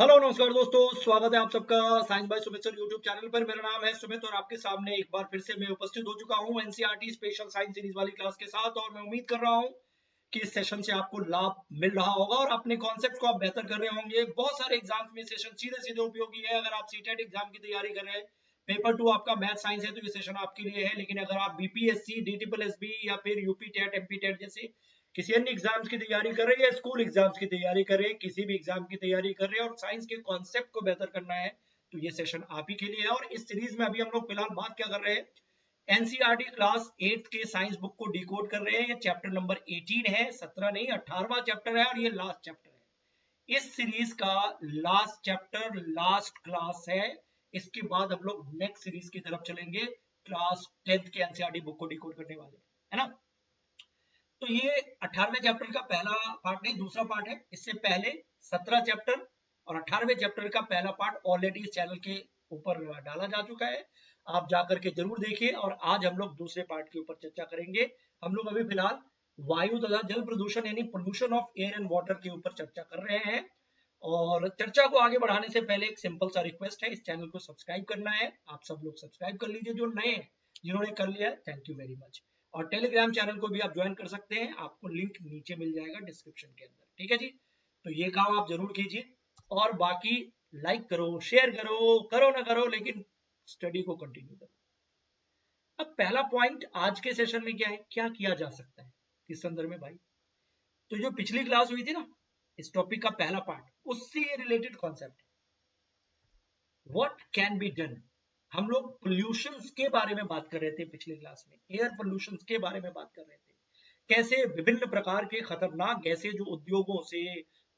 Hello नमस्कार दोस्तों, स्वागत है आप सबका science by Sumit sir YouTube channel पर। मेरा नाम है सुमित और आपके सामने एक बार फिर से मैं उपस्थित हो चुका हूं एनसीईआरटी स्पेशल साइंस सीरीज वाली क्लास के साथ। और मैं उम्मीद कर रहा हूं कि इस सेशन से आपको लाभ मिल रहा होगा और अपने कॉन्सेप्ट को आप बेहतर कर रहे होंगे। बहुत सारे एग्जाम्स में सेशन सीधे सीधे उपयोगी है। अगर आप सीटेट एग्जाम की तैयारी कर रहे हैं, पेपर 2 आपका मैथ साइंस है, तो ये सेशन आपके लिए है। लेकिन अगर आप बीपीएससी, डीटीपीएसबी या फिर यूपी टेट, एमपी टेट जैसे किसी अन्य एग्जाम्स की तैयारी कर रहे हैं या स्कूल एग्जाम्स की तैयारी कर रहे हैं, किसी भी एग्जाम की तैयारी कर रहे हैं और साइंस के कॉन्सेप्ट को बेहतर करना है, तो ये सेशन आप ही के लिए है। और इस सीरीज में अभी हम लोग फिलहाल बात क्या कर रहे हैं, एनसीईआरटी क्लास 8 के साइंस बुक को डिकोड कर रहे हैं। ये चैप्टर नंबर 18 है, 17 नहीं 18वां चैप्टर है और ये लास्ट चैप्टर है। इस सीरीज का लास्ट चैप्टर, लास्ट क्लास है। इसके बाद हम लोग नेक्स्ट सीरीज की तरफ चलेंगे, क्लास 10th के एनसीईआरटी बुक को डिकोड करने वाले, है ना। तो ये 18वें चैप्टर का पहला पार्ट नहीं, दूसरा पार्ट है। इससे पहले 17 चैप्टर और 18वें चैप्टर का पहला पार्ट ऑलरेडी इस चैनल के ऊपर डाला जा चुका है। आप जाकर के जरूर देखिए। और आज हम लोग दूसरे पार्ट के ऊपर चर्चा करेंगे। हम लोग अभी फिलहाल वायु तथा जल प्रदूषण यानी pollution of air and water के ऊपर चर्चा कर रहे हैं। और चर्चा को आगे बढ़ाने से पहले एक सिंपल सा रिक्वेस्ट है, इस चैनल को सब्सक्राइब करना है। आप सब लोग सब्सक्राइब कर लीजिए, जो नए हैं, जिन्होंने कर लिया है थैंक यू वेरी मच। और टेलीग्राम चैनल को भी आप ज्वाइन कर सकते हैं, आपको लिंक नीचे मिल जाएगा डिस्क्रिप्शन के अंदर, ठीक है जी। तो ये काम आप जरूर कीजिए। और बाकी लाइक करो, शेयर करो, करो ना करो, लेकिन स्टडी को कंटिन्यू करो। अब पहला पॉइंट आज के सेशन में क्या है, क्या किया जा सकता है किस संदर्भ में भाई। तो जो पिछली क्लास हुई थी ना, इस टॉपिक का पहला पार्ट, उससे ये रिलेटेड कॉन्सेप्ट है, व्हाट कैन बी डन। हम लोग पोल्यूशन के बारे में बात कर रहे थे पिछली क्लास में, एयर पोल्यूशन के बारे में बात कर रहे थे। कैसे विभिन्न प्रकार के खतरनाक गैसें जो उद्योगों से,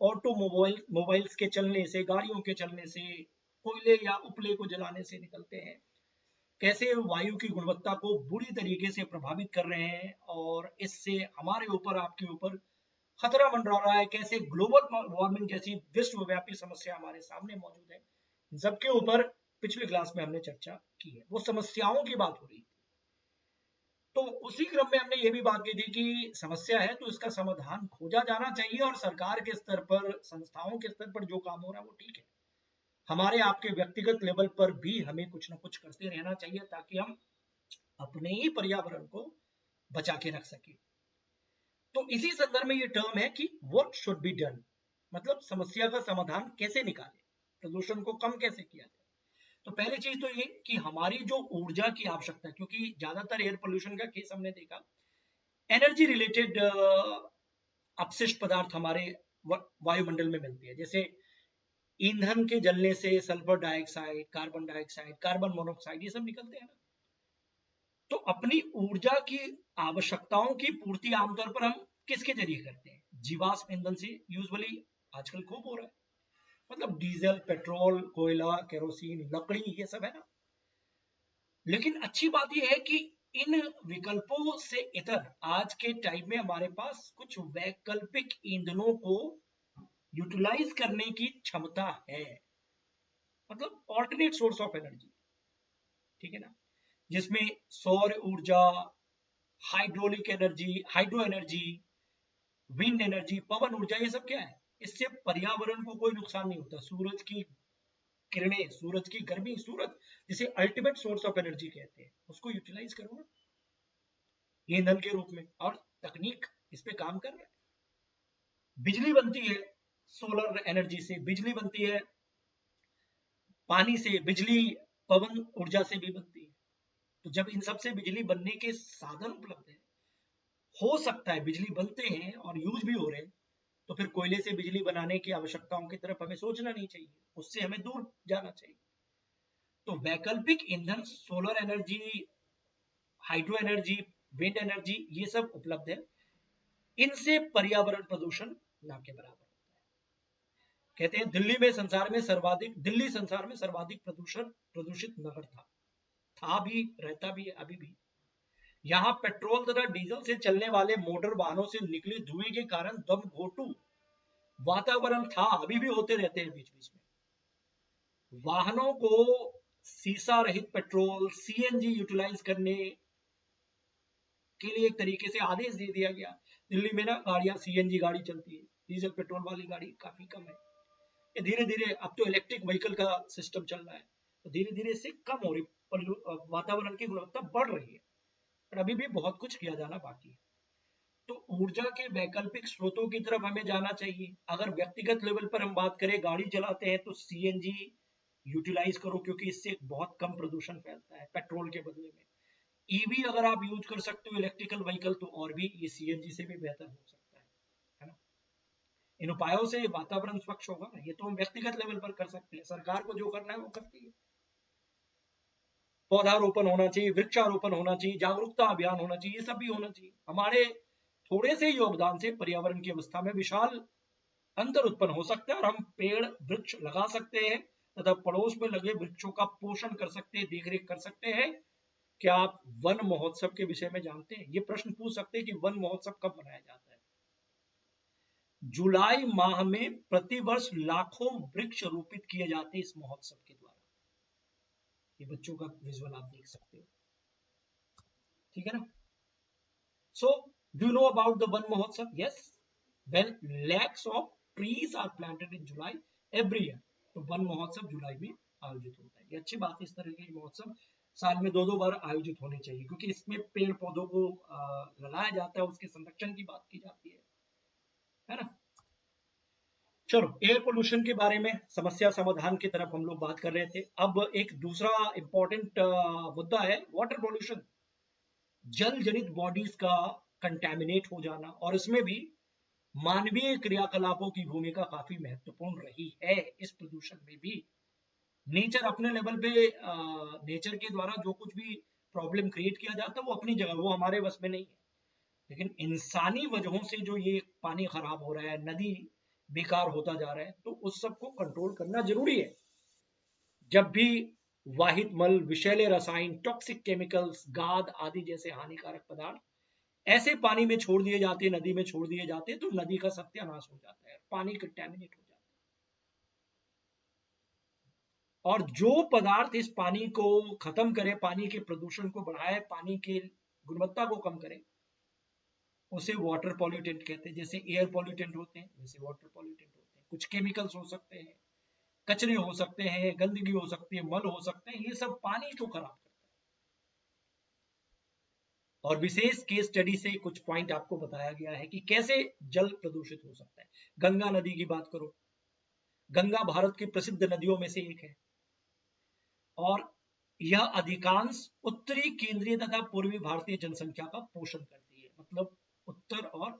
मोबाइल्स के चलने से, गाड़ियों के चलने से, कोयले या उपले को जलाने से निकलते हैं, कैसे वायु की गुणवत्ता को बुरी तरीके से प्रभावित कर रहे हैं और इससे हमारे ऊपर, आपके ऊपर खतरा मंडरा रहा है। कैसे ग्लोबल वार्मिंग जैसी विश्वव्यापी समस्या हमारे सामने मौजूद है, सबके ऊपर पिछली क्लास में हमने चर्चा की है। वो समस्याओं की बात हो रही थी। तो उसी क्रम में हमने ये भी बात की थी कि समस्या है तो इसका समाधान खोजा जाना चाहिए और सरकार के स्तर पर, संस्थाओं के स्तर पर जो काम हो रहा है वो ठीक है। हमारे आपके व्यक्तिगत लेवल पर भी हमें कुछ ना कुछ करते रहना चाहिए ताकि हम अपने ही पर्यावरण को बचा के रख सके। तो इसी संदर्भ में ये टर्म है कि व्हाट शुड बी डन, मतलब समस्या का समाधान कैसे निकाले, प्रदूषण को कम कैसे किया जाए। तो पहली चीज तो ये कि हमारी जो ऊर्जा की आवश्यकता है, क्योंकि ज्यादातर एयर पोल्यूशन का केस हमने देखा एनर्जी रिलेटेड अपशिष्ट पदार्थ हमारे वायुमंडल में मिलती है। जैसे ईंधन के जलने से sulphur dioxide, carbon dioxide, carbon monoxide, ये सब निकलते हैं ना। तो अपनी ऊर्जा की आवश्यकताओं की पूर्ति आमतौर पर हम किसके जरिए करते हैं, जीवाश्म ईंधन से यूजुअली आजकल खूब हो रहा है। मतलब डीजल, पेट्रोल, कोयला, केरोसिन, लकड़ी, ये सब है ना। लेकिन अच्छी बात यह है कि इन विकल्पों से इतर आज के टाइम में हमारे पास कुछ वैकल्पिक ईंधनों को यूटिलाइज करने की क्षमता है। मतलब ऑल्टरनेट सोर्स ऑफ एनर्जी, ठीक है ना, जिसमें सौर ऊर्जा, hydraulic energy, hydro energy, wind energy, पवन ऊर्जा, ये सब क्या है, इससे पर्यावरण को कोई नुकसान नहीं होता। सूरज की किरणें, सूरज की गर्मी, सूरज जिसे अल्टीमेट सोर्स ऑफ एनर्जी कहते हैं, उसको यूटिलाइज करो ना ईंधन के रूप में। और तकनीक इस पे काम कर रहा है। बिजली बनती है सोलर एनर्जी से, बिजली बनती है पानी से, बिजली पवन ऊर्जा से भी बनती है। तो जब इन सब से बिजली बनने के साधन उपलब्ध है, हो सकता है बिजली बनते हैं और यूज भी हो रहे हैं, तो फिर कोयले से बिजली बनाने की आवश्यकताओं की तरफ हमें सोचना नहीं चाहिए, उससे हमें दूर जाना चाहिए। तो वैकल्पिक ईंधन, solar energy, hydro energy, wind energy, ये सब उपलब्ध है। इनसे पर्यावरण प्रदूषण ना के बराबर होता है। कहते हैं दिल्ली संसार में सर्वाधिक प्रदूषित नगर था भी, रहता भी है अभी भी। यहाँ पेट्रोल तथा डीजल से चलने वाले मोटर वाहनों से निकले धुएं के कारण दम घोटू वातावरण था, अभी भी होते रहते हैं बीच बीच में। वाहनों को सीसा रहित पेट्रोल, सीएनजी यूटिलाइज करने के लिए एक तरीके से आदेश दे दिया गया। दिल्ली में ना गाड़ियां सीएनजी गाड़ी चलती है, डीजल पेट्रोल वाली गाड़ी काफी कम है। ये धीरे धीरे, अब तो इलेक्ट्रिक व्हीकल का सिस्टम चल रहा है, तो धीरे धीरे इससे कम हो रही, वातावरण की गुणवत्ता बढ़ रही है, पर अभी भी बहुत कुछ किया जाना बाकी है। तो ऊर्जा के वैकल्पिक स्रोतों की तरफ हमें जाना चाहिए। अगर व्यक्तिगत लेवल पर हम बात करें, गाड़ी चलाते हैं तो सीएनजी यूटिलाइज करो, क्योंकि इससे बहुत कम प्रदूषण फैलता है पेट्रोल के बदले में। ईवी अगर आप यूज कर सकते हो, इलेक्ट्रिकल व्हीकल, तो और भी ये सीएनजी से भी बेहतर हो सकता है ना। इन उपायों से वातावरण स्वच्छ होगा ना, ये तो हम व्यक्तिगत लेवल पर कर सकते हैं, सरकार को जो करना है वो करती है। पौधारोपण होना चाहिए, वृक्षारोपण होना चाहिए, जागरूकता अभियान होना चाहिए, ये सब भी होना चाहिए। हमारे थोड़े से योगदान से पर्यावरण की अवस्था में विशाल अंतर उत्पन्न हो सकता है, और हम पेड़ वृक्ष लगा सकते हैं तथा पड़ोस में लगे वृक्षों का पोषण कर सकते हैं, देखरेख कर सकते हैं। क्या आप वन महोत्सव के विषय में जानते हैं? ये प्रश्न पूछ सकते हैं कि वन महोत्सव कब मनाया जाता है। जुलाई माह में प्रतिवर्ष लाखों वृक्ष रोपित किए जाते हैं इस महोत्सव के द्वारा। ये बच्चों का विजुअल आप देख सकते हो, ठीक है ना। So, do you know about the Van Mahotsav? Yes. When lakhs of trees are planted in July every year. तो वन महोत्सव जुलाई में आयोजित होता है। ये अच्छी बात है, इस तरह के महोत्सव साल में 2-2 बार आयोजित होने चाहिए, क्योंकि इसमें पेड़ पौधों को लगाया जाता है, उसके संरक्षण की बात की जाती है ना। चलो, एयर पोल्यूशन के बारे में समस्या समाधान की तरफ हम लोग बात कर रहे थे। अब एक दूसरा इंपॉर्टेंट मुद्दा है वाटर पोल्यूशन, जल जनित बॉडीज का कंटेमिनेट हो जाना, और इसमें भी मानवीय क्रियाकलापों की भूमिका काफी महत्वपूर्ण रही है इस प्रदूषण में भी। नेचर अपने लेवल पे, नेचर के द्वारा जो कुछ भी प्रॉब्लम क्रिएट किया जाता है वो अपनी जगह, वो हमारे बस में नहीं है, लेकिन इंसानी वजहों से जो ये पानी खराब हो रहा है, नदी बेकार होता जा रहा है, तो उस सब को कंट्रोल करना जरूरी है। जब भी वाहित मल, विषैले रसायन, टॉक्सिक केमिकल्स, गाद आदि जैसे हानिकारक पदार्थ ऐसे पानी में छोड़ दिए जाते हैं, नदी में छोड़ दिए जाते हैं, तो नदी का सत्यानाश हो जाता है, पानी कंटेमिनेट हो जाता है। और जो पदार्थ इस पानी को खत्म करे, पानी के प्रदूषण को बढ़ाए, पानी की गुणवत्ता को कम करे, उसे वाटर पॉल्यूटेंट कहते हैं। जैसे एयर पॉल्यूटेंट होते हैं, वैसे वाटर पॉल्यूटेंट होते हैं। कुछ केमिकल्स हो सकते हैं, कचरे हो सकते हैं, गंदगी हो सकती है, मल हो सकते हैं, ये सब पानी को खराब करता है। और विशेष केस स्टडी से कुछ पॉइंट आपको बताया गया है कि कैसे जल प्रदूषित हो सकता है। गंगा नदी की बात करो, गंगा भारत की प्रसिद्ध नदियों में से एक है, और यह अधिकांश उत्तरी, केंद्रीय तथा पूर्वी भारतीय जनसंख्या का पोषण करती है। मतलब उत्तर और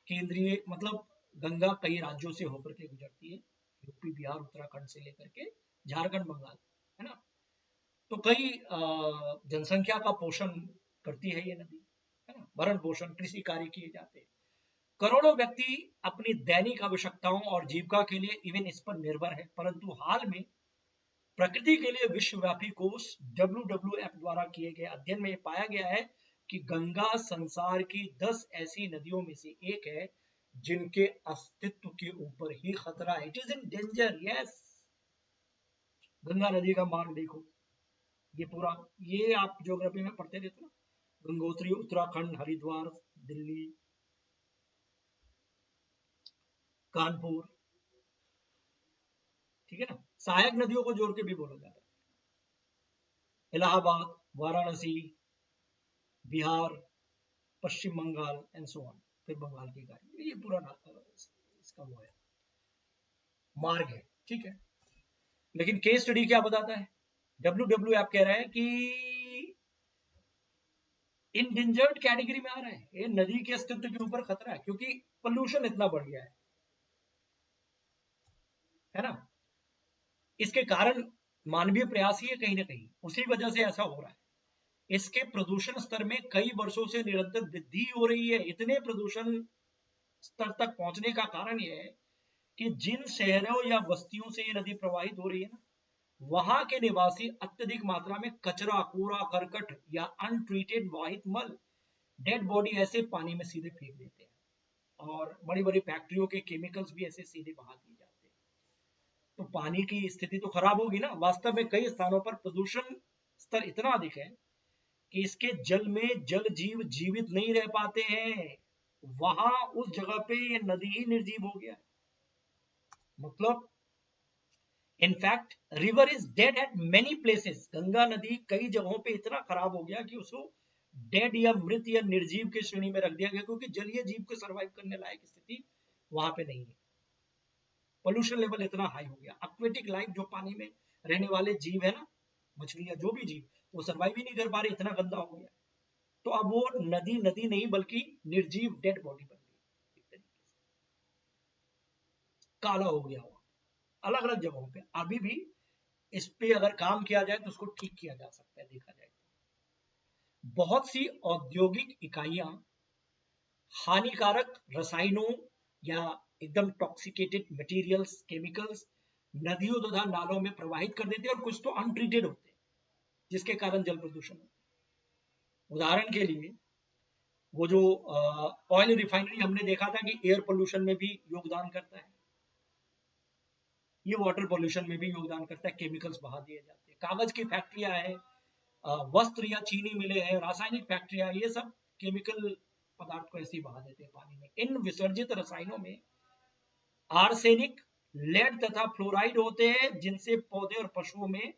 केंद्रीय, मतलब गंगा कई राज्यों से होकर के गुजरती है, यूपी, बिहार, उत्तराखंड से लेकर के झारखंड, बंगाल, है ना। तो कई जनसंख्या का पोषण करती है ये नदी, है ना। भरण पोषण, कृषि कार्य किए जाते हैं। करोड़ों व्यक्ति अपनी दैनिक आवश्यकताओं और जीविका के लिए इवन इस पर निर्भर है, परंतु हाल में प्रकृति के लिए विश्वव्यापी कोष WWF द्वारा किए गए अध्ययन में पाया गया है कि गंगा संसार की 10 ऐसी नदियों में से एक है जिनके अस्तित्व के ऊपर ही खतरा है। It is in danger, yes. Ganga नदी का मार्ग देखो, ये पूरा, ये आप ज्योग्राफी में पढ़ते रहते ना, गंगोत्री, उत्तराखंड, हरिद्वार, दिल्ली, कानपुर, ठीक है ना। सहायक नदियों को जोड़ के भी बोला जाता है, इलाहाबाद, वाराणसी, बिहार, पश्चिम बंगाल एंड सो ऑन, फिर बंगाल की खाड़ी, ये पूरा इसका वो है, मार्ग है, ठीक है। लेकिन केस स्टडी क्या बताता है? WWF कह रहा है कि इंडेंजर्ड कैटेगरी में आ रहा है, ये नदी के अस्तित्व के ऊपर खतरा है, क्योंकि पोल्यूशन इतना बढ़ गया है ना। इसके कारण मानवीय प्रयास ही है कहीं ना कहीं, उसी वजह से ऐसा हो रहा है। इसके प्रदूषण स्तर में कई वर्षों से निरंतर वृद्धि हो रही है। इतने प्रदूषण स्तर तक पहुंचने का कारण यह है कि जिन शहरों या बस्तियों से ये नदी प्रवाहित हो रही है ना, वहां के निवासी अत्यधिक मात्रा में कचरा, कूड़ा करकट या अनट्रीटेड वाहित मल, डेड बॉडी ऐसे पानी में सीधे फेंक देते हैं, और बड़ी बड़ी फैक्ट्रियों के केमिकल्स भी ऐसे सीधे बहा दिए जाते हैं। तो पानी की स्थिति तो खराब होगी ना। वास्तव में कई स्थानों पर प्रदूषण स्तर इतना अधिक है कि इसके जल में जल जीव जीवित नहीं रह पाते हैं, वहां उस जगह पे ये नदी ही निर्जीव हो गया है। मतलब in fact river is dead eight many places, Ganga नदी कई जगहों पे इतना खराब हो गया कि उसको डेड या मृत या निर्जीव की श्रेणी में रख दिया गया, क्योंकि जलीय जीव को सरवाइव करने लायक स्थिति वहां पे नहीं है। पोल्यूशन लेवल इतना हाई हो गया, एक्वेटिक लाइफ जो पानी में रहने वाले जीव है ना, मछलियां जो भी जीव, वो सरवाइव ही नहीं कर पा रहे, इतना गंदा हो गया। तो अब वो नदी नदी नहीं बल्कि निर्जीव डेड बॉडी बन गई, एक तरीके से काला हो गया हुआ अलग अलग जगहों पे। अभी भी इस पे अगर काम किया जाए तो उसको ठीक किया जा सकता है, देखा जाए तो। बहुत सी औद्योगिक इकाइयां हानिकारक रसायनों या एकदम टॉक्सिकेटेड मटेरियल्स, केमिकल्स नदियों तथा नालों में प्रवाहित कर देते हैं, और कुछ तो अनट्रीटेड होते हैं, जिसके कारण जल प्रदूषण होता है। उदाहरण के लिए वो जो ऑयल रिफाइनरी हमने देखा था कि एयर पोल्यूशन में भी योगदान करता है, ये वाटर पोल्यूशन में भी योगदान करता है, केमिकल्स बहा दिए जाते हैं। कागज की फैक्ट्रियां हैं, वस्त्र या चीनी मिले हैं, रासायनिक फैक्ट्रियां, ये सब केमिकल पदार्थ को ऐसे ही बहा देते हैं पानी में। इन विसर्जित रसायनों में आर्सेनिक, लेड तथा फ्लोराइड होते हैं, जिनसे पौधे और पशुओं में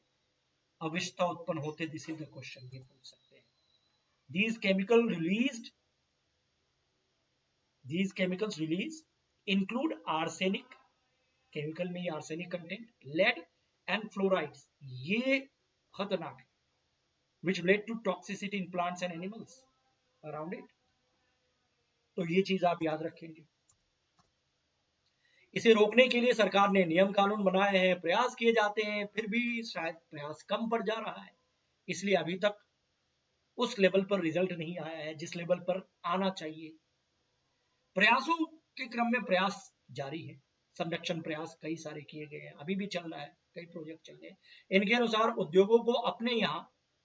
अविष्टता उत्पन्न होते। दिस इज द क्वेश्चन, ये पूछ सकते हैं। these chemical released these chemicals release include arsenic, chemical में ये arsenic content, lead and fluorides, ये खतरनाक है, which led to toxicity in plants and animals around it। तो ये चीज आप याद रखेंगे। इसे रोकने के लिए सरकार ने नियम कानून बनाए हैं, प्रयास किए जाते हैं, फिर भी शायद प्रयास कम पड़ जा रहा है, इसलिए अभी तक उस लेवल पर रिजल्ट नहीं आया है जिस लेवल पर आना चाहिए। प्रयासों के क्रम में प्रयास जारी है, संरक्षण प्रयास कई सारे किए गए हैं, अभी भी चल रहा है, कई प्रोजेक्ट चल रहे हैं। इनके अनुसार उद्योगों को अपने यहाँ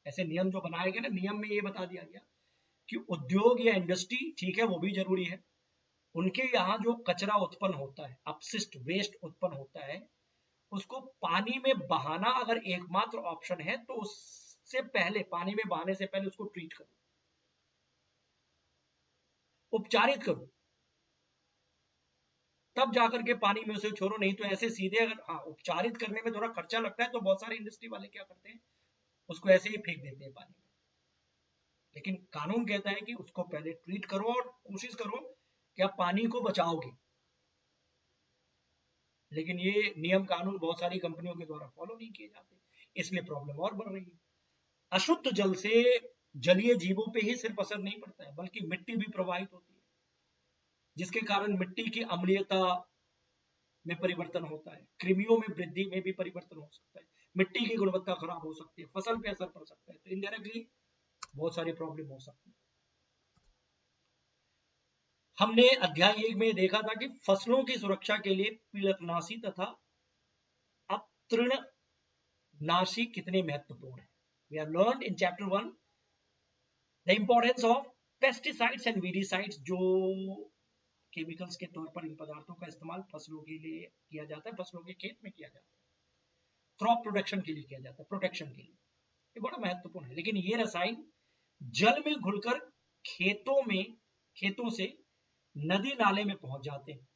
ऐसे नियम जो बनाए गए ना, नियम में ये बता दिया गया कि उद्योग या इंडस्ट्री, ठीक है वो भी जरूरी है, उनके यहाँ जो कचरा उत्पन्न होता है, अपशिष्ट वेस्ट उत्पन्न होता है, उसको पानी में बहाना अगर एकमात्र ऑप्शन है तो उससे पहले, पानी में बहाने से पहले उसको ट्रीट करो, उपचारित करो, तब जाकर के पानी में उसे छोड़ो। नहीं तो ऐसे सीधे, अगर हाँ उपचारित करने में थोड़ा खर्चा लगता है तो बहुत सारे इंडस्ट्री वाले क्या करते हैं, उसको ऐसे ही फेंक देते हैं पानी में। लेकिन कानून कहता है कि उसको पहले ट्रीट करो और कोशिश करो कि आप पानी को बचाओगे। लेकिन ये नियम कानून बहुत सारी कंपनियों के द्वारा फॉलो नहीं किए जाते, इसलिए प्रॉब्लम और बढ़ रही है। अशुद्ध जल से जलीय जीवों पे ही सिर्फ असर नहीं पड़ता है, बल्कि मिट्टी भी प्रभावित होती है, जिसके कारण मिट्टी की अम्लीयता में परिवर्तन होता है, कृमियों में वृद्धि में भी परिवर्तन हो सकता है, मिट्टी की गुणवत्ता खराब हो सकती है, फसल पे असर पड़ सकता है, तो इनडायरेक्टली बहुत सारी प्रॉब्लम हो सकती है। हमने अध्याय 1 में देखा था कि फसलों की सुरक्षा के लिए पीड़कनाशी तथा अतृणनाशी कितने महत्वपूर्ण है। We have learned in chapter 1 the importance of pesticides and weedicides, जो केमिकल्स के तौर पर इन पदार्थों का इस्तेमाल फसलों के लिए किया जाता है, फसलों के खेत में किया जाता है, क्रॉप प्रोडक्शन के लिए किया जाता है, प्रोटेक्शन के लिए, ये बड़ा महत्वपूर्ण है। लेकिन ये रसायन जल में घुलकर खेतों से नदी नाले में पहुंच जाते हैं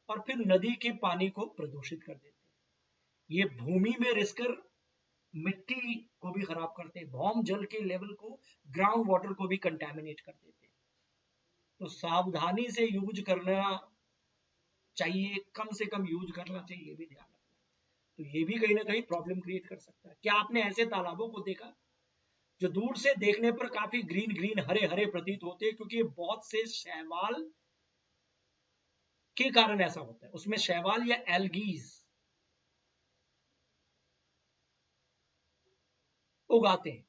और फिर नदी के पानी को प्रदूषित कर देते हैं। ये भूमि में रिसकर मिट्टी को भी खराब करते हैं, भौम जल के लेवल को, ग्राउंड वाटर को भी कंटेमिनेट कर देते हैं। तो सावधानी से यूज करना चाहिए, कम से कम यूज करना चाहिए, ये भी ध्यान रखना। तो ये भी कहीं ना कहीं प्रॉब्लम क्रिएट कर सकता है। क्या आपने ऐसे तालाबों को देखा जो दूर से देखने पर काफी ग्रीन ग्रीन हरे हरे प्रतीत होते हैं, क्योंकि बहुत से शैवाल के कारण ऐसा होता है, उसमें शैवाल या एल्गीज उगाते हैं।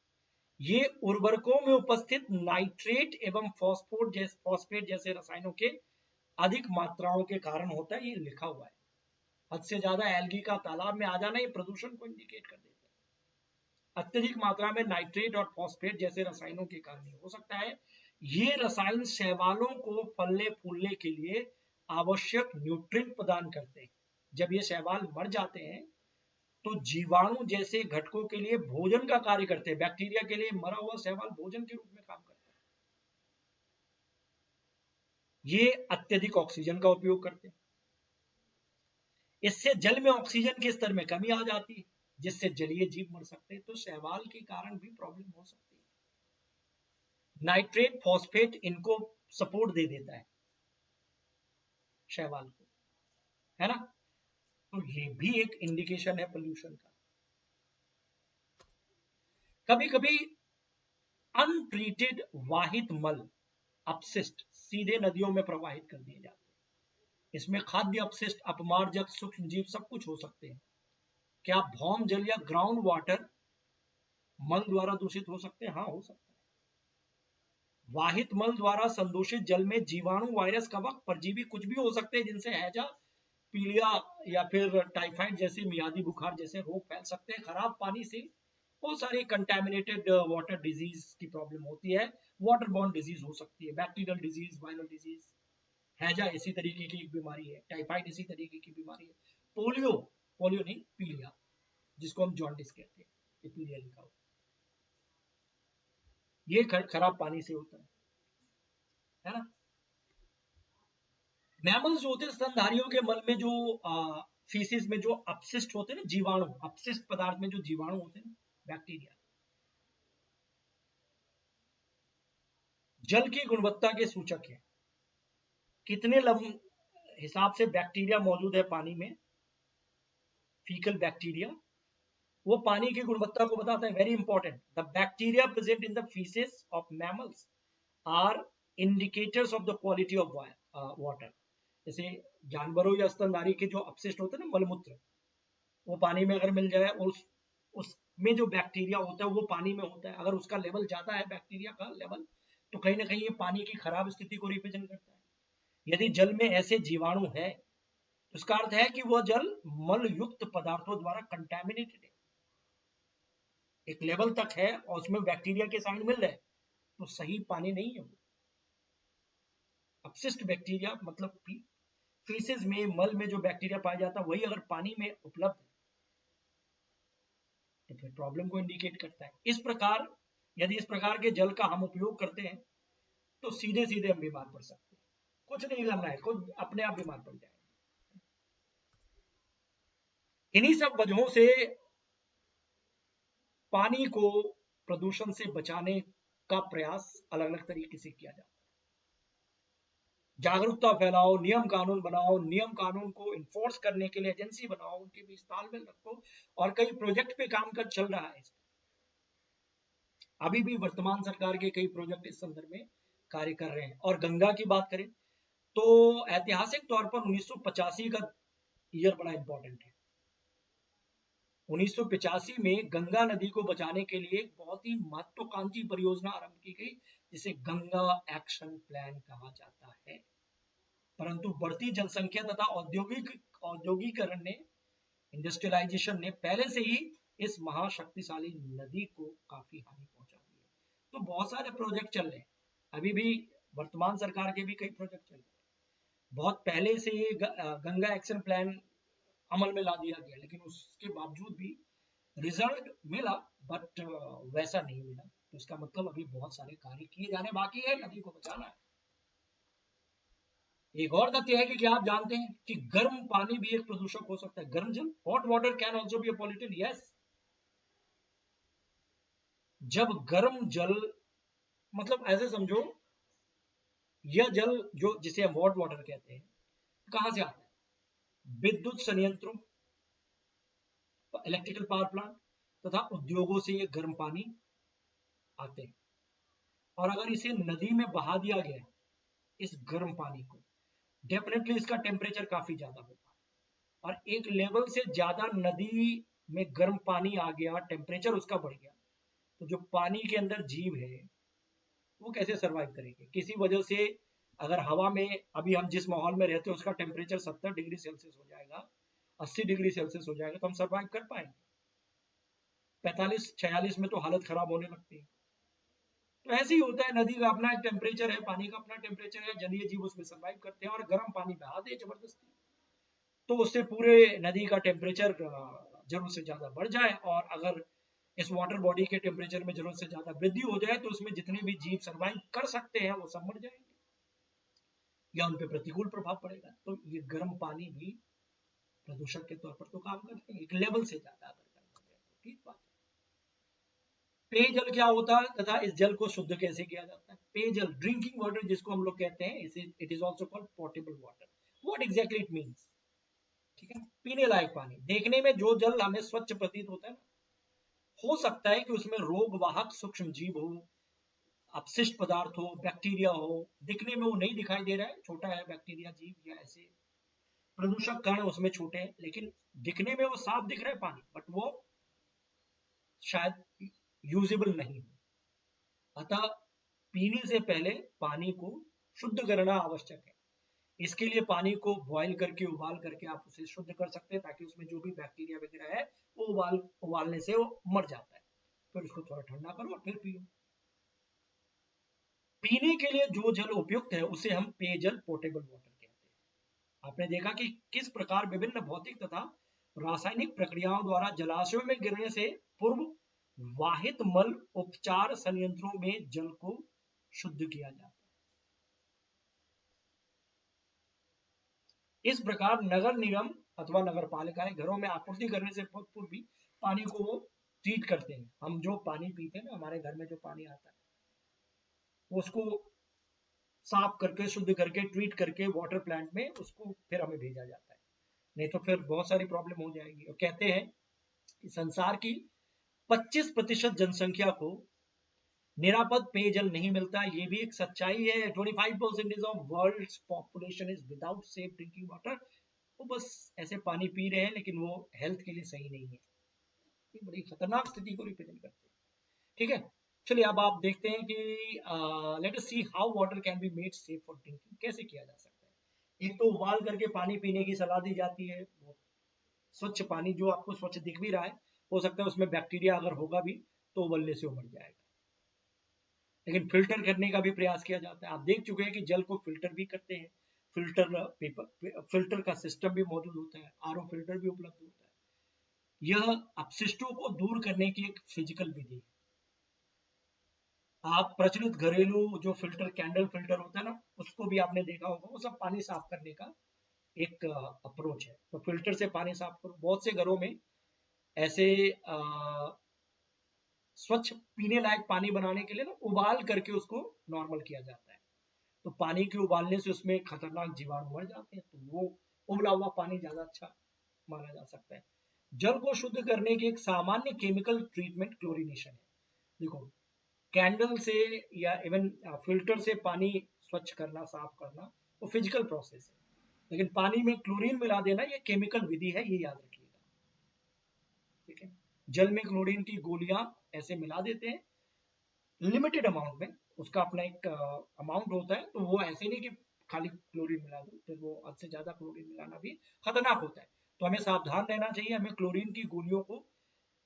ये उर्वरकों में उपस्थित नाइट्रेट एवं फॉस्फेट जैसे रसायनों के अधिक मात्राओं के कारण होता है, ये लिखा हुआ है। हद से ज्यादा एल्गी का तालाब में आ जाना ये प्रदूषण को इंडिकेट कर देता है। अत्यधिक मात्रा में नाइट्रेट और फॉस्फेट जैसे रसायनों के कारण हो सकता है। ये रसायन शैवालों को फलने फूलने के लिए आवश्यक न्यूट्रिएंट प्रदान करते हैं। जब ये शैवाल मर जाते हैं तो जीवाणु जैसे घटकों के लिए भोजन का कार्य करते हैं। बैक्टीरिया के लिए मरा हुआ शैवाल भोजन के रूप में काम करता है। ये अत्यधिक ऑक्सीजन का उपयोग करते हैं। इससे जल में ऑक्सीजन के स्तर में कमी आ जाती है, जिससे जलीय जीव मर सकते हैं। तो शैवाल के कारण भी प्रॉब्लम हो सकती है। नाइट्रेट, फॉस्फेट इनको सपोर्ट दे देता है शैवाल को, है ना। तो ये भी एक इंडिकेशन है पोल्यूशन का। कभी कभी अनट्रीटेड वाहित मल अपशिष्ट सीधे नदियों में प्रवाहित कर दिए जाते हैं। इसमें खाद्य अपशिष्ट, अपमार्जक, सूक्ष्म जीव सब कुछ हो सकते हैं। क्या भौम जल या ग्राउंड वाटर मल द्वारा दूषित हो सकते हैं? हाँ, हो सकता है। वाहित मल द्वारा संदूषित जल में जीवाणु, वायरस, कवक, परजीवी कुछ भी हो सकते हैं, जिनसे हैजा, पीलिया या फिर टाइफाइड जैसे मियादी बुखार जैसे रोग फैल सकते हैं। खराब पानी से बहुत सारी कंटेमिनेटेड वाटर डिजीज की प्रॉब्लम होती है। वाटर बॉर्न डिजीज हो सकती है, बैक्टीरियल डिजीज, वायरल डिजीज। हैजा इसी तरीके की एक बीमारी है, टाइफाइड इसी तरीके की बीमारी है। पोलियो, पोलियो नहीं, पीलिया, जिसको हम जॉन्डिस कहते हैं, ये पीलिया लिखा हुआ, ये खराब पानी से होता है ना। मैमल्स जो होते हैं स्तनधारियों के मल में जो फीसिस में जो अपशिष्ट होते हैं ना, जीवाणु, अपशिष्ट पदार्थ में जो जीवाणु होते हैं, बैक्टीरिया, जल की गुणवत्ता के सूचक है। कितने हिसाब से बैक्टीरिया मौजूद है पानी में, फीकल बैक्टीरिया, वो पानी की गुणवत्ता को बताता है। Very important, the bacteria present in the feces of mammals are indicators of the quality of water. जैसे जानवरों या स्तनधारी के जो अपशिष्ट होते हैं ना, मलमूत्र, वो पानी में अगर मिल जाए और उसमें जो बैक्टीरिया होता है वो पानी में होता है, अगर उसका लेवल ज्यादा है, बैक्टीरिया का लेवल, तो कहीं ना कहीं ये पानी की खराब स्थिति को रिप्रेजेंट करता है। यदि जल में ऐसे जीवाणु है, तो इसका अर्थ है कि वह जल मल युक्त पदार्थों द्वारा कंटेमिनेटेड है, एक लेवल तक है और उसमें बैक्टीरिया के साइन मिल रहे हैं, तो सही पानी नहीं है वो। अपशिष्ट बैक्टीरिया मतलब फीसेस में, मल में जो बैक्टीरिया पाया जाता है, वही अगर पानी में उपलब्ध है तो फिर प्रॉब्लम को इंडिकेट करता है। इस प्रकार यदि इस प्रकार के जल का हम उपयोग करते हैं तो सीधे सीधे हम बीमार पड़ सकते हैं। कुछ नहीं करना है, खुद अपने आप बीमार पड़ जाएंगे। इन्हीं सब वजहों से पानी को प्रदूषण से बचाने का प्रयास अलग अलग तरीके से किया जाता है। जागरूकता फैलाओ, नियम कानून बनाओ, नियम कानून को इन्फोर्स करने के लिए एजेंसी बनाओ, उनके बीच तालमेल रखो, और कई प्रोजेक्ट पे काम कर चल रहा है। अभी भी वर्तमान सरकार के कई प्रोजेक्ट इस संदर्भ में कार्य कर रहे हैं। और गंगा की बात करें तो ऐतिहासिक तौर पर 1985 का ईयर बड़ा इंपॉर्टेंट है। 1985 में गंगा नदी को बचाने के लिए एक बहुत ही महत्वाकांक्षी परियोजना आरंभ की गई, जिसे गंगा एक्शन प्लान कहा जाता है। परंतु बढ़ती जनसंख्या तथा औद्योगिकरण ने, इंडस्ट्रियलाइजेशन ने पहले से ही इस महाशक्तिशाली नदी को काफी हानि पहुंचा दी है। तो बहुत सारे प्रोजेक्ट चल रहे हैं, अभी भी वर्तमान सरकार के भी कई प्रोजेक्ट चल रहे हैं। बहुत पहले से ये गंगा एक्शन प्लान अमल में ला दिया गया, लेकिन उसके बावजूद भी रिजल्ट मिला, बट वैसा नहीं मिला। तो इसका मतलब अभी बहुत सारे कार्य किए जाने बाकी है, नदी को बचाना है। एक और तथ्य है कि क्या आप जानते हैं कि गर्म पानी भी एक प्रदूषक हो सकता है? गर्म जल, hot water can also be a pollutant. Yes, जब गर्म जल, मतलब ऐसे समझो, यह जल जो जिसे हम हॉट वाटर कहते हैं, कहां से आता है? विद्युत संयंत्रों, इलेक्ट्रिकल पावर प्लांट तथा उद्योगों से ये गर्म पानी आते हैं। और अगर इसे नदी में बहा दिया गया, इस गर्म पानी को, डेफिनेटली इसका टेम्परेचर काफी ज्यादा होगा, और एक लेवल से ज्यादा नदी में गर्म पानी आ गया, टेम्परेचर उसका बढ़ गया, तो जो पानी के अंदर जीव है वो कैसे सरवाइव करेंगे? किसी वजह से अगर हवा में, अभी हम जिस माहौल में रहते हैं उसका टेम्परेचर 70 डिग्री सेल्सियस हो जाएगा, 80 डिग्री सेल्सियस हो जाएगा, तो हम सरवाइव कर पाएंगे? 45-46 में तो हालत खराब होने लगती है। तो ऐसे ही होता है, नदी का अपना एक टेम्परेचर है, पानी का अपना टेम्परेचर है, जलीय जीव उसमें सर्वाइव करते हैं, और गर्म पानी बहा दे जबरदस्ती, तो उससे पूरे नदी का टेम्परेचर जरूरत से ज्यादा बढ़ जाए, और अगर इस वाटर बॉडी के टेम्परेचर में जरूरत से ज्यादा वृद्धि हो जाए, तो उसमें जितने भी जीव सर्वाइव कर सकते हैं वो सब मर जाएंगे या उन पर प्रतिकूल प्रभाव पड़ेगा। तो ये गर्म पानी भी प्रदूषक के तौर पर तो काम करते हैं, एक लेवल से ज्यादा अगर करना है तो ठीक बात है। पेयजल क्या होता है तथा इस जल को शुद्ध कैसे किया जाता है? पेयजल, ड्रिंकिंग वाटर जिसको हम लोग कहते हैं, it is also called portable water. What exactly it means? ठीक है, पीने लायक पानी। देखने में जो जल हमें स्वच्छ प्रतीत होता है ना, हो सकता है कि उसमें रोग वाहक सूक्ष्म जीव हो, अपशिष्ट पदार्थ हो, बैक्टीरिया हो, दिखने में वो नहीं दिखाई दे रहा है, छोटा है बैक्टीरिया जीव या ऐसे प्रदूषक कण उसमें छोटे हैं, लेकिन दिखने में वो साफ दिख रहा है पानी, बट वो शायद यूजेबल नहीं हो। अतः पीने से पहले पानी को शुद्ध करना आवश्यक है। इसके लिए पानी को बॉईल करके, उबाल करके आप उसे शुद्ध कर सकते हैं, ताकि उसमें जो भी बैक्टीरिया वगैरह है वो उबालने से वो मर जाता है। फिर उसको थोड़ा ठंडा करो और फिर पियो। पीने के लिए जो जल उपयुक्त है उसे हम पेयजल, पोर्टेबल वाटर कहते हैं। आपने देखा कि किस प्रकार विभिन्न भौतिक तथा रासायनिक प्रक्रियाओं द्वारा जलाशयों में गिरने से पूर्व वाहित मल उपचार संयंत्रों में जल को शुद्ध किया जाता है। इस प्रकार नगर निगम अथवा नगर पालिकाएं घरों में आपूर्ति करने से पूर्व भी पानी को वो ट्रीट करते हैं। हम जो पानी पीते हैं ना, हमारे घर में जो पानी आता है, उसको साफ करके, शुद्ध करके, ट्रीट करके वाटर प्लांट में उसको फिर हमें भेजा जाता है, नहीं तो फिर बहुत सारी प्रॉब्लम हो जाएगी। और कहते हैं कि संसार की 25% जनसंख्या को निरापद पेयजल नहीं मिलता। ये भी एक सच्चाई है। 25% of world population is without safe drinking water. वो बस ऐसे पानी पी रहे हैं, लेकिन वो हेल्थ के लिए सही नहीं है। ये बड़ी खतरनाक स्थिति को रिप्रेजेंट करते हैं। ठीक है, चलिए अब आप देखते हैं कि let us see how water can be made safe for drinking. कैसे किया जा सकता है? एक तो उबाल करके पानी पीने की सलाह दी जाती है। स्वच्छ पानी जो आपको स्वच्छ दिख भी रहा है, हो सकता है उसमें बैक्टीरिया अगर होगा भी तो उबलने से वो मर जाएगा। लेकिन फिल्टर करने का भी प्रयास किया जाता है। आप देख चुके हैं कि जल को फिल्टर भी करते हैं। फिल्टर का सिस्टम भी मौजूद होता है, आरओ फिल्टर भी उपलब्ध होता है। यह अपशिष्टों को दूर करने की एक फिजिकल विधि है। आप प्रचलित घरेलू जो फिल्टर, कैंडल फिल्टर होता है ना, उसको भी आपने देखा होगा, वो सब पानी साफ करने का एक अप्रोच है। तो फिल्टर से पानी साफ करो। बहुत से घरों में ऐसे स्वच्छ पीने लायक पानी बनाने के लिए ना, उबाल करके उसको नॉर्मल किया जाता है। तो पानी के उबालने से उसमें खतरनाक जीवाणु मर जाते हैं, तो वो उबला हुआ पानी ज्यादा अच्छा माना जा सकता है। जल को शुद्ध करने की एक सामान्य केमिकल ट्रीटमेंट क्लोरीनेशन है। देखो, कैंडल से या इवन फिल्टर से पानी स्वच्छ करना, साफ करना, वो फिजिकल प्रोसेस है। लेकिन पानी में क्लोरीन मिला देना ये केमिकल विधि है, ये याद रखिएगा। ठीक है, जल में क्लोरीन की गोलियां ऐसे मिला देते हैं लिमिटेड अमाउंट में। उसका अपना एक अमाउंट होता है, तो वो ऐसे नहीं कि खाली क्लोरीन मिला दो, फिर वो हद से ज्यादा क्लोरीन मिलाना भी खतरनाक होता है। तो हमें सावधान रहना चाहिए। हमें क्लोरीन की गोलियों को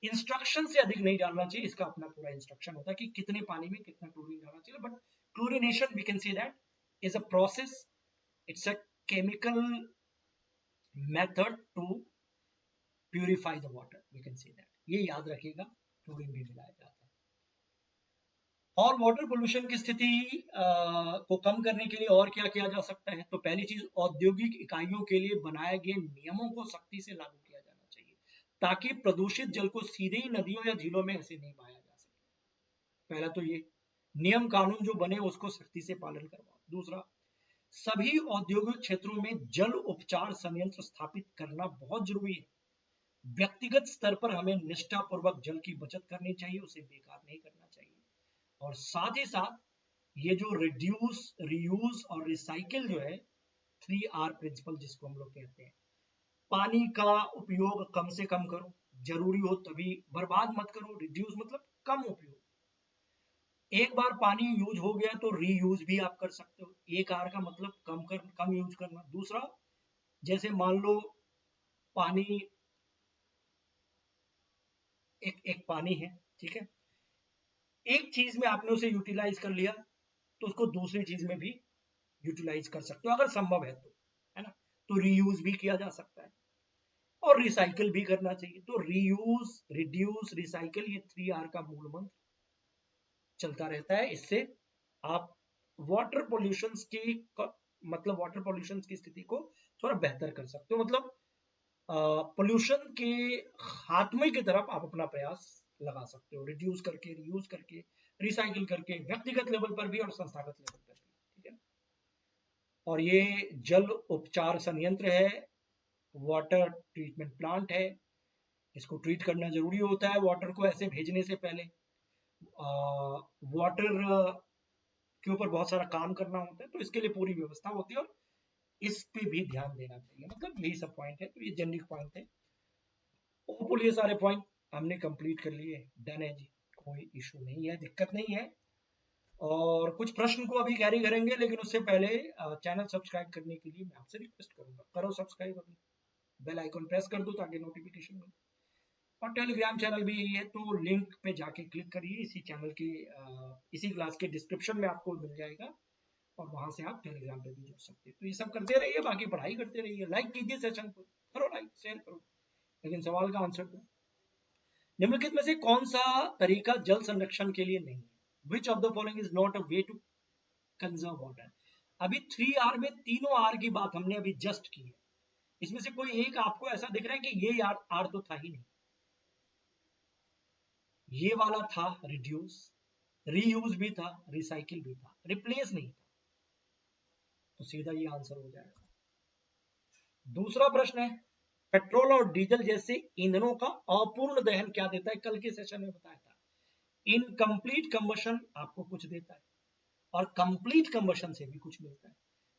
इंस्ट्रक्शन से अधिक नहीं डालना चाहिए। इसका अपना पूरा इंस्ट्रक्शन होता है कि कितने पानी में कितना क्लोरीन डालना चाहिए। But chlorination we can say that is a process, it's a chemical method to purify the water, we can say that. ये याद रखिएगा, क्लोरीन भी मिलाया जाता है। और वाटर पोल्यूशन की स्थिति को कम करने के लिए और क्या किया जा सकता है? तो पहली चीज, औद्योगिक इकाइयों के लिए बनाए गए नियमों को सख्ती से लागू किया जाना चाहिए, ताकि प्रदूषित जल को सीधे ही नदियों या झीलों में ऐसे नहीं बहाया जा सके। पहला तो ये नियम कानून जो बने उसको सख्ती से पालन करवाओ। दूसरा, सभी औद्योगिक क्षेत्रों में जल उपचार संयंत्र स्थापित करना बहुत जरूरी है। व्यक्तिगत स्तर पर हमें निष्ठापूर्वक जल की बचत करनी चाहिए, उसे बेकार नहीं करना चाहिए। और साथ ही साथ ये जो रिड्यूस, रीयूज और रिसाइकिल जो है, 3R प्रिंसिपल जिसको हम लोग कहते हैं, पानी का उपयोग कम से कम करो, जरूरी हो तभी, बर्बाद मत करो। रिड्यूस मतलब कम उपयोग। एक बार पानी यूज हो गया तो रीयूज भी आप कर सकते हो। 1R का मतलब कम यूज करना। दूसरा, जैसे मान लो पानी एक पानी है, ठीक है, एक चीज में आपने उसे यूटिलाइज कर लिया, तो उसको दूसरी चीज में भी यूटिलाइज कर सकते हो अगर संभव है तो, है ना। तो रीयूज भी किया जा सकता है और रिसाइकिल भी करना चाहिए। तो रीयूज, रिड्यूस, रिसाइकिल, ये 3R का मूल मंत्र चलता रहता है। इससे आप वाटर पोल्यूशन की मतलब वाटर पोल्यूशन की स्थिति को थोड़ा बेहतर कर सकते हो। मतलब पोल्यूशन के खात्मे की तरफ आप अपना प्रयास लगा सकते हो, रिड्यूस करके, रीयूज करके, रिसाइकिल करके, व्यक्तिगत लेवल पर भी और संस्थागत लेवल पर भी, ठीक है। और ये जल उपचार संयंत्र है, वाटर ट्रीटमेंट प्लांट है, इसको ट्रीट करना जरूरी होता है वाटर को ऐसे भेजने से पहले। वाटर के ऊपर बहुत सारा काम करना होता है, तो इसके लिए पूरी व्यवस्था होती है और इस पे भी ध्यान देना चाहिए। मतलब यही सब पॉइंट है, तो ये जेनरिक पॉइंट है। होपफुली ये सारे पॉइंट हमने कंप्लीट कर लिए, डन है जी, कोई इशू नहीं है, दिक्कत नहीं है। और कुछ प्रश्न को अभी कैरी करेंगे, लेकिन उससे पहले चैनल सब्सक्राइब करने के लिए मैं आपसे रिक्वेस्ट करूंगा, करो सब्सक्राइब, अभी बेल आइकन प्रेस कर दो ताकि नोटिफिकेशन मिले। और टेलीग्राम चैनल भी यही है, तो लिंक पे जाके क्लिक करिए, इसी चैनल के इसी क्लास के डिस्क्रिप्शन में आपको मिल जाएगा और वहां से आप टेलीग्राम पे भी जुड़ सकते हैं। तो ये सब करते रहिए, बाकी पढ़ाई करते रहिए, लाइक कीजिए सेशन को, करो लाइक, शेयर करो, लेकिन सवाल का आंसर दो। निम्नलिखित में से कौन सा तरीका जल संरक्षण के लिए नहीं है? Which of the following is not a way to conserve water? अभी 3R में तीनों आर की बात हमने अभी जस्ट की है, इसमें से कोई एक आपको ऐसा दिख रहा है कि ये यार आर तो था ही नहीं? ये वाला था रिड्यूस, रीयूज भी था, रिसाइकिल भी था, रिप्लेस नहीं था, तो सीधा ये आंसर हो जाएगा। दूसरा प्रश्न है, पेट्रोल और डीजल जैसे ईंधनों का अपूर्ण दहन क्या देता है? कल के सेशन में बताया था, इनकम्प्लीट कंबशन आपको कुछ देता है और कंप्लीट कंबशन से भी कुछ मिलता है।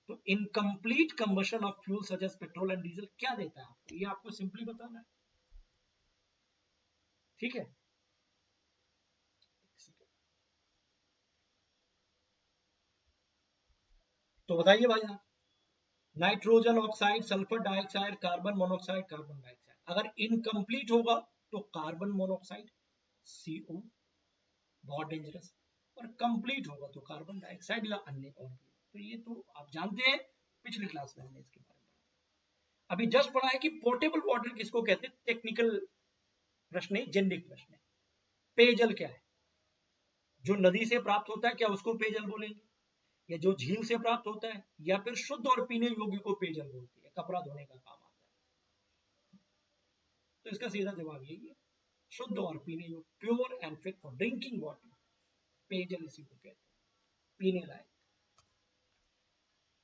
तो incomplete combustion of fuel such as petrol and diesel क्या देता है आपको? ये आपको सिंपली बताना है, ठीक है। तो बताइए भाई साहब, nitrogen oxide, sulphur dioxide, carbon monoxide, carbon dioxide. अगर इनकम्प्लीट होगा तो कार्बन मोनोऑक्साइड, CO, बहुत डेंजरस। और कंप्लीट होगा तो कार्बन डाइऑक्साइड या अन्य और भी। तो ये तो आप जानते हैं, पिछली क्लास में हमने इसके बारे में अभी जस्ट पढ़ा है कि पोर्टेबल वाटर किसको कहते हैं। टेक्निकल प्रश्न है, जेनरिक प्रश्न है। पेयजल क्या है? जो नदी से प्राप्त होता है क्या उसको पेयजल बोलेंगे, या जो झील से प्राप्त होता है, या फिर शुद्ध और पीने योग्य को पेयजल बोलते हैं, कपड़ा धोने का काम आता है? तो इसका सीधा जवाब यही है, शुद्ध और पीने योग्य, pure and fit for drinking water, पेयजल इसी को कहते हैं, पीने लायक।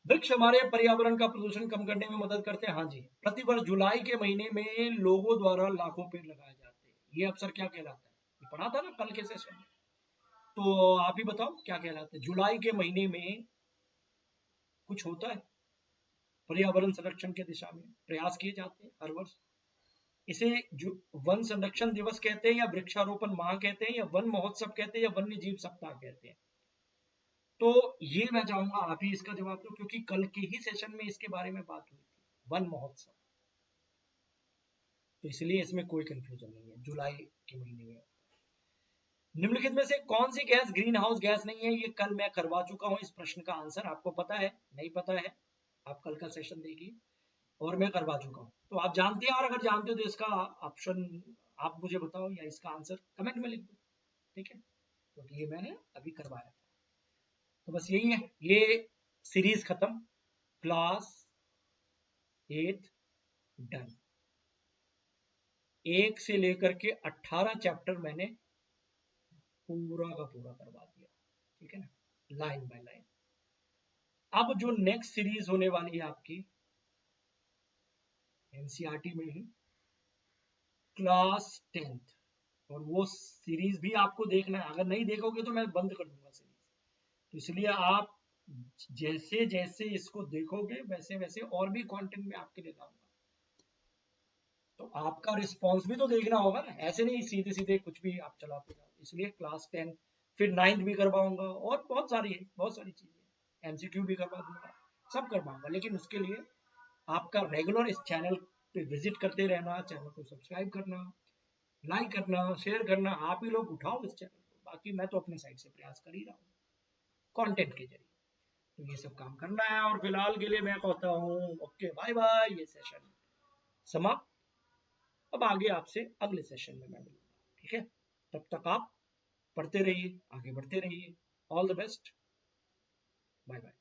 वृक्ष हमारे पर्यावरण का प्रदूषण कम करने में मदद करते हैं। हाँ जी, प्रतिवर्ष जुलाई के महीने में लोगों द्वारा लाखों पेड़ लगाए जाते हैं। ये अवसर क्या कहलाता है? ये पढ़ा था ना कल के सेशन में, तो आप ही बताओ क्या कहलाता है? जुलाई के महीने में कुछ होता है पर्यावरण संरक्षण के दिशा में, प्रयास किए जाते हैं हर वर्ष। इसे जो वन संरक्षण दिवस कहते हैं, या वृक्षारोपण माह कहते हैं, या वन महोत्सव कहते हैं, या वन्य जीव सप्ताह कहते हैं? तो ये मैं चाहूंगा आप ही इसका जवाब दो, क्योंकि कल के ही सेशन में इसके बारे में बात हुई थी, वन महोत्सव। तो इसलिए इसमें कोई कंफ्यूजन नहीं है, जुलाई के महीने में। निम्नलिखित में से कौन सी गैस ग्रीन हाउस गैस नहीं है? ये कल मैं करवा चुका हूं, इस प्रश्न का आंसर आपको पता है, नहीं पता है आप कल का सेशन देखिए, और मैं करवा चुका हूं, तो आप जानते हैं। और अगर जानते हो तो इसका ऑप्शन आप मुझे बताओ, या इसका आंसर कमेंट में लिख दो, ठीक है, क्योंकि ये मैंने अभी करवाया था। तो बस यही है, ये सीरीज खत्म, क्लास 8 डन। 1 से लेकर के 18 चैप्टर मैंने पूरा का पूरा करवा दिया, ठीक है ना, लाइन बाय लाइन। अब जो नेक्स्ट सीरीज होने वाली है आपकी एनसीईआरटी में ही, क्लास 10th, और वो सीरीज भी आपको देखना है। अगर नहीं देखोगे तो मैं बंद कर दूंगा सीरीज, तो इसलिए आप जैसे जैसे इसको देखोगे वैसे वैसे और भी कंटेंट में आपके लिए लाऊंगा। तो आपका रिस्पॉन्स भी तो देखना होगा ना, ऐसे नहीं सीधे सीधे कुछ भी आप चलाते जाओ। इसलिए क्लास 10, फिर 9th भी करवाऊंगा, और बहुत सारी चीजें, MCQ भी करवा दूंगा, सब करवाऊंगा। लेकिन उसके लिए आपका रेगुलर इस चैनल पे विजिट करते रहना, चैनल को सब्सक्राइब करना, लाइक करना, शेयर करना, आप ही लोग उठाओ इस चैनल को। बाकी मैं तो अपने साइड से प्रयास कर ही रहा हूँ कंटेंट के जरिए, तो ये सब काम करना है। और फिलहाल के लिए मैं कहता हूँ ओके बाय बाय, ये सेशन समाप्त। अब आगे आपसे अगले सेशन में मैं मिलूंगा, ठीक है। तब तक आप पढ़ते रहिए, आगे बढ़ते रहिए। All the best, bye bye.